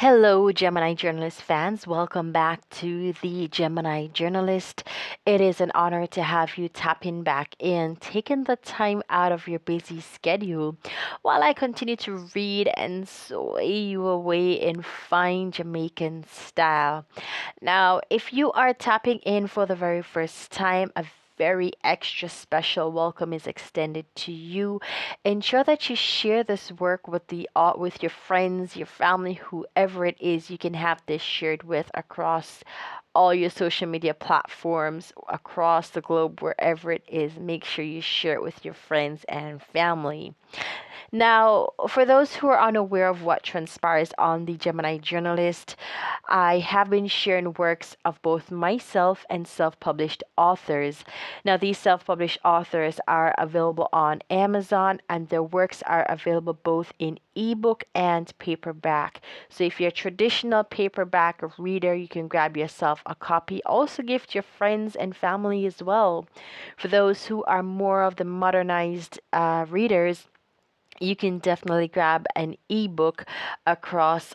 Hello, Gemini Journalist fans. Welcome back to the Gemini Journalist. It is an honor to have you tapping back in, taking the time out of your busy schedule while I continue to read and sway you away in fine Jamaican style. Now, if you are tapping in for the very first time, a very extra special welcome is extended to you. Ensure that you share this work with with your friends, your family, whoever it is you can have this shared with across all your social media platforms across the globe, wherever it is. Make sure you share it with your friends and family. Now, for those who are unaware of what transpires on the Gemini Journalist, I have been sharing works of both myself and self published authors. Now, these self published authors are available on Amazon, and their works are available both in ebook and paperback. So, if you're a traditional paperback reader, you can grab yourself a copy. Also, gift your friends and family as well. For those who are more of the modernized readers, you can definitely grab an ebook across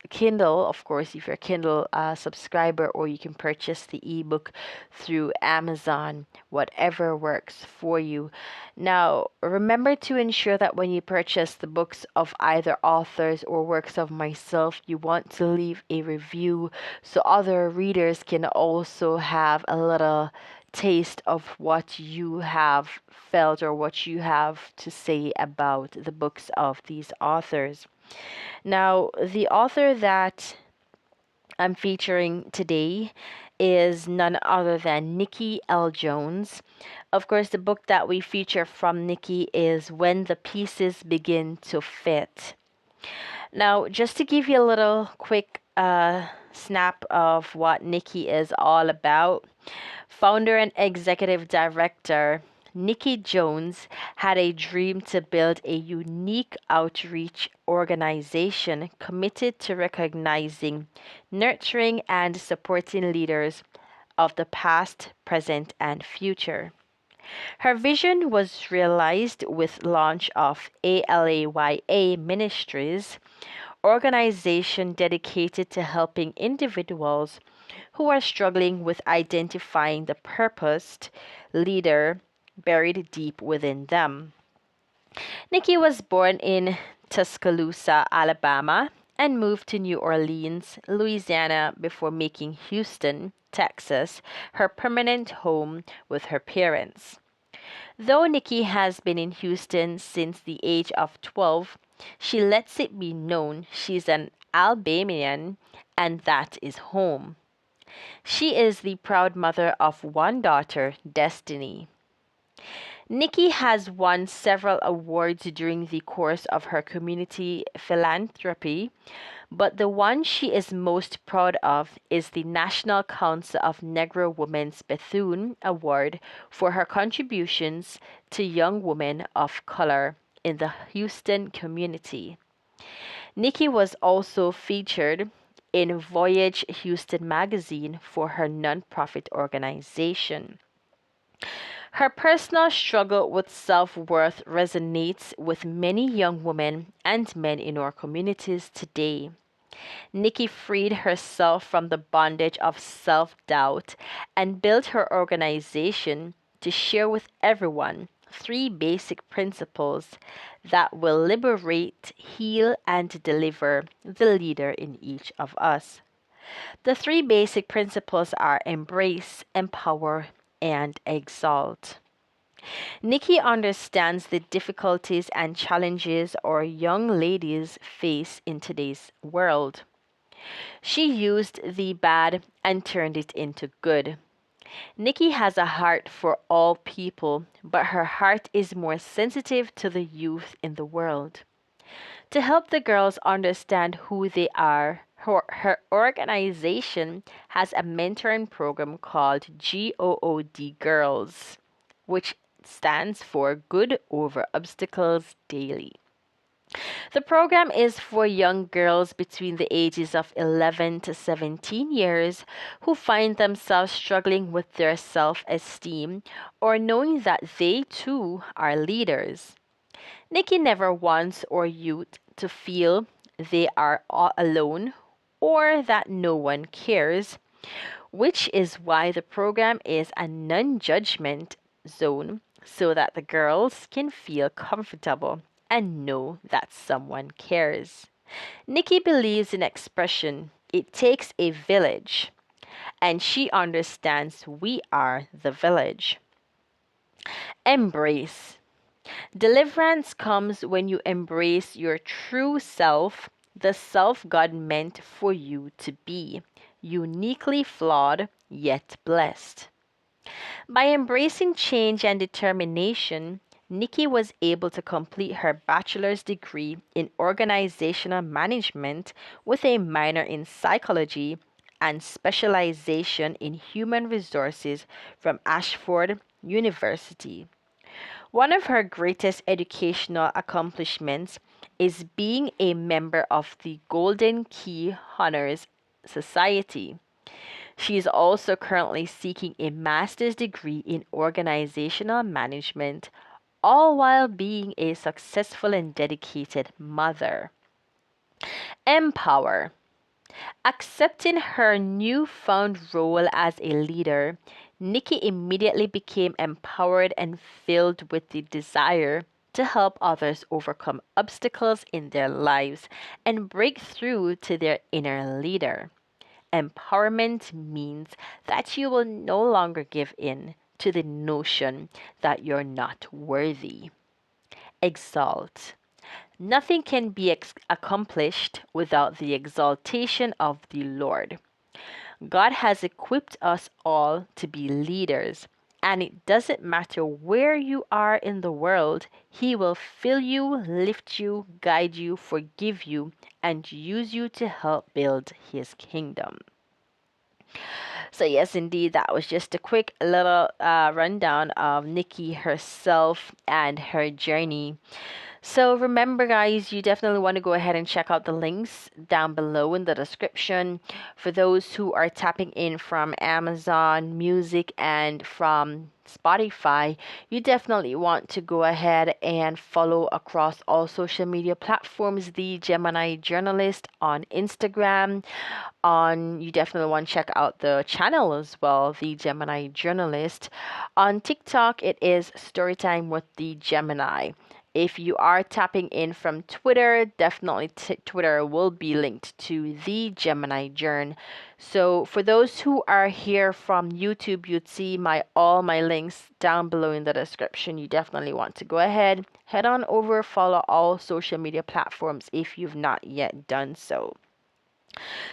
Kindle, of course, if you're a Kindle subscriber, or you can purchase the ebook through Amazon, whatever works for you. Now, remember to ensure that when you purchase the books of either authors or works of myself, you want to leave a review so other readers can also have a little taste of what you have felt or what you have to say about the books of these authors. Now, the author that I'm featuring today is none other than Neiki L. Jones. Of course, the book that we feature from Neiki is When the Pieces Begin to Fit. Now, just to give you a little quick snap of what Neiki is all about, founder and executive director Neiki Jones had a dream to build a unique outreach organization committed to recognizing, nurturing, and supporting leaders of the past, present, and future. Her vision was realized with launch of ALAYA Ministries, organization dedicated to helping individuals who are struggling with identifying the purposed leader buried deep within them. Nikki was born in Tuscaloosa, Alabama, and moved to New Orleans, Louisiana before making Houston, Texas, her permanent home with her parents. Though Nikki has been in Houston since the age of 12, she lets it be known she's an Albanian and that is home. She is the proud mother of one daughter, Destiny. Nikki has won several awards during the course of her community philanthropy, but the one she is most proud of is the National Council of Negro Women's Bethune Award for her contributions to young women of color in the Houston community. Nikki was also featured in Voyage Houston magazine for her nonprofit organization. Her personal struggle with self worth resonates with many young women and men in our communities today. Nikki freed herself from the bondage of self doubt and built her organization to share with everyone three basic principles that will liberate, heal, and deliver the leader in each of us. The three basic principles are embrace, empower, and exalt. Nikki understands the difficulties and challenges our young ladies face in today's world. She used the bad and turned it into good. Nikki has a heart for all people, but her heart is more sensitive to the youth in the world. To help the girls understand who they are, her organization has a mentoring program called GOOD Girls, which stands for Good Over Obstacles Daily. The program is for young girls between the ages of 11 to 17 years who find themselves struggling with their self esteem or knowing that they too are leaders. Nikki never wants our youth to feel they are all alone or that no one cares, which is why the program is a non judgment zone so that the girls can feel comfortable and know that someone cares. Nikki believes in expression. It takes a village, and she understands we are the village. Embrace. Deliverance comes when you embrace your true self, the self God meant for you to be, uniquely flawed yet blessed. By embracing change and determination, Nikki was able to complete her bachelor's degree in organizational management with a minor in psychology and specialization in human resources from Ashford University. One of her greatest educational accomplishments is being a member of the Golden Key Honors Society. She is also currently seeking a master's degree in organizational management, all while being a successful and dedicated mother. Empower. Accepting her newfound role as a leader, Nikki immediately became empowered and filled with the desire to help others overcome obstacles in their lives and break through to their inner leader. Empowerment means that you will no longer give in to the notion that you're not worthy. Exalt. Nothing can be accomplished without the exaltation of the Lord. God has equipped us all to be leaders, and it doesn't matter where you are in the world, He will fill you, lift you, guide you, forgive you, and use you to help build His kingdom. So, yes, indeed, that was just a quick little rundown of Nikki herself and her journey. So remember, guys, you definitely want to go ahead and check out the links down below in the description. For those who are tapping in from Amazon Music and from Spotify, you definitely want to go ahead and follow across all social media platforms, the Gemini Journalist on Instagram. You definitely want to check out the channel as well, the Gemini Journalist. On TikTok, it is Storytime with the Gemini. If you are tapping in from Twitter, definitely Twitter will be linked to the Gemini Journal. So for those who are here from YouTube, you'd see all my links down below in the description. You definitely want to go ahead, head on over, follow all social media platforms if you've not yet done so.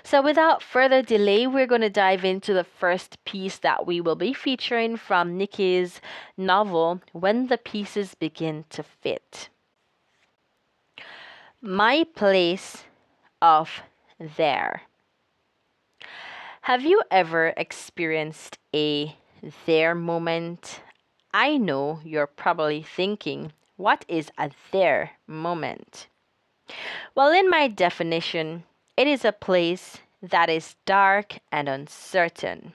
So without further delay, we're going to dive into the first piece that we will be featuring from Nikki's novel, When the Pieces Begin to Fit. My place of there. Have you ever experienced a there moment? I know you're probably thinking, what is a there moment? Well, in my definition, it is a place that is dark and uncertain.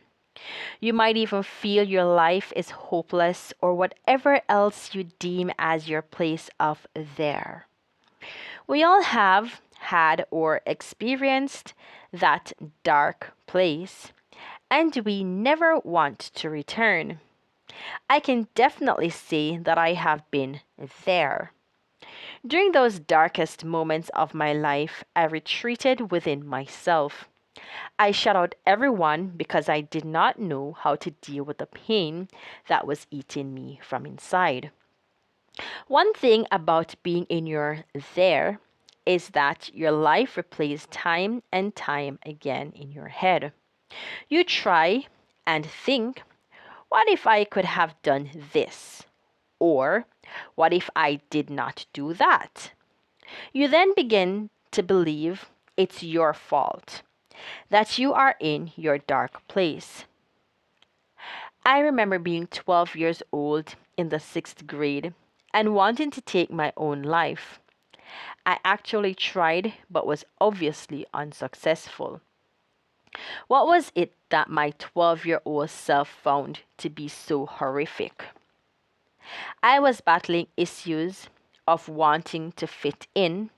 You might even feel your life is hopeless or whatever else you deem as your place of there. We all have had or experienced that dark place, and we never want to return. I can definitely say that I have been there. During those darkest moments of my life, I retreated within myself. I shut out everyone because I did not know how to deal with the pain that was eating me from inside. One thing about being in your there is that your life replays time and time again in your head. You try and think, what if I could have done this? Or, what if I did not do that? You then begin to believe it's your fault, that you are in your dark place. I remember being 12 years old in the sixth grade and wanting to take my own life. I actually tried but was obviously unsuccessful. What was it that my 12-year-old self found to be so horrific? I was battling issues of wanting to fit in,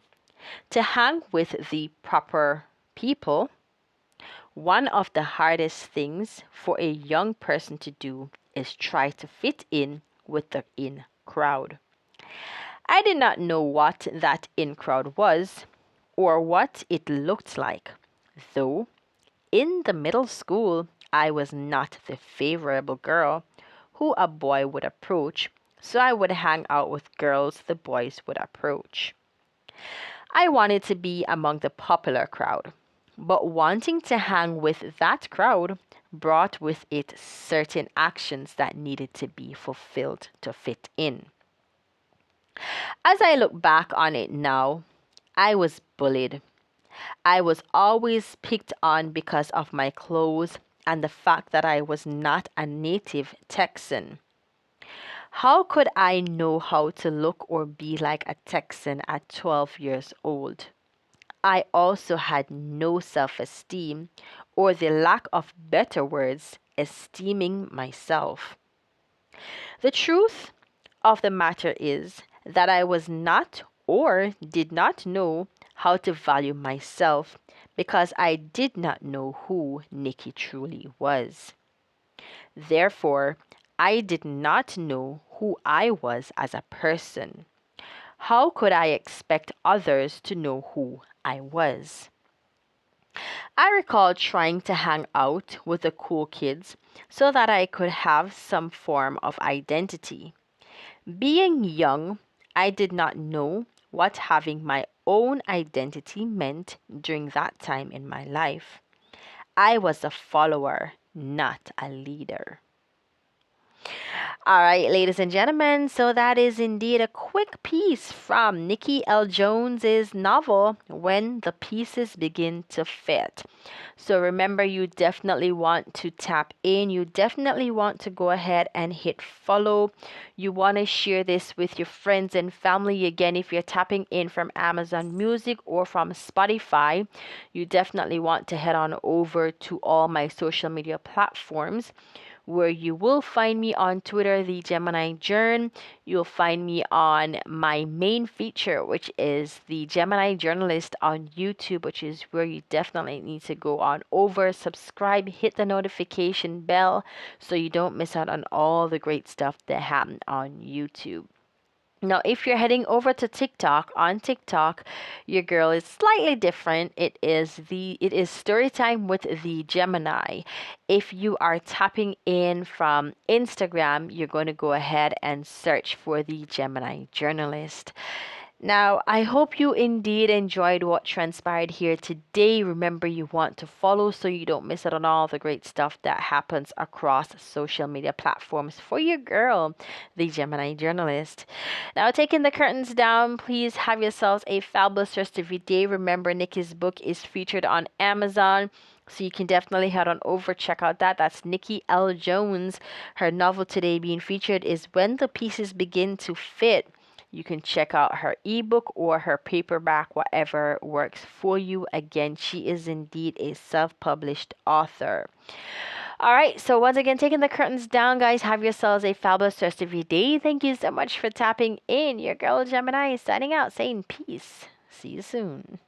To hang with the proper people, one of the hardest things for a young person to do is try to fit in with the in crowd. I did not know what that in crowd was or what it looked like, though in the middle school I was not the favorable girl who a boy would approach, so I would hang out with girls the boys would approach. I wanted to be among the popular crowd, but wanting to hang with that crowd brought with it certain actions that needed to be fulfilled to fit in. As I look back on it now, I was bullied. I was always picked on because of my clothes and the fact that I was not a native Texan. How could I know how to look or be like a Texan at 12 years old? I also had no self esteem, or the lack of better words, esteeming myself. The truth of the matter is that I was not or did not know how to value myself because I did not know who Nikki truly was. Therefore, I did not know who I was as a person. How could I expect others to know who I was? I recall trying to hang out with the cool kids so that I could have some form of identity. Being young, I did not know what having my own identity meant during that time in my life. I was a follower, not a leader. All right, ladies and gentlemen, so that is indeed a quick piece from Neiki L. Jones's novel, When the Pieces Begin to Fit. So remember, you definitely want to tap in. You definitely want to go ahead and hit follow. You want to share this with your friends and family. Again, if you're tapping in from Amazon Music or from Spotify, you definitely want to head on over to all my social media platforms, where you will find me on Twitter, the Gemini Journ. You'll find me on my main feature, which is the Gemini Journalist on YouTube, which is where you definitely need to go on over, subscribe, hit the notification bell so you don't miss out on all the great stuff that happen on YouTube. Now, if you're heading over to TikTok, on TikTok, your girl is slightly different. It is story time with the Gemini. If you are tapping in from Instagram, you're going to go ahead and search for the Gemini Journalist. Now, I hope you indeed enjoyed what transpired here today. Remember, you want to follow so you don't miss out on all the great stuff that happens across social media platforms for your girl, the Gemini Journalist. Now, taking the curtains down, please have yourselves a fabulous rest of your day. Remember, Nikki's book is featured on Amazon, so you can definitely head on over, check out that. That's Neiki L. Jones. Her novel today being featured is When the Pieces Begin to Fit. You can check out her ebook or her paperback, whatever works for you. Again, she is indeed a self-published author. All right, so once again, taking the curtains down, guys, have yourselves a fabulous rest of your day. Thank you so much for tapping in. Your girl Gemini is signing out, saying peace. See you soon.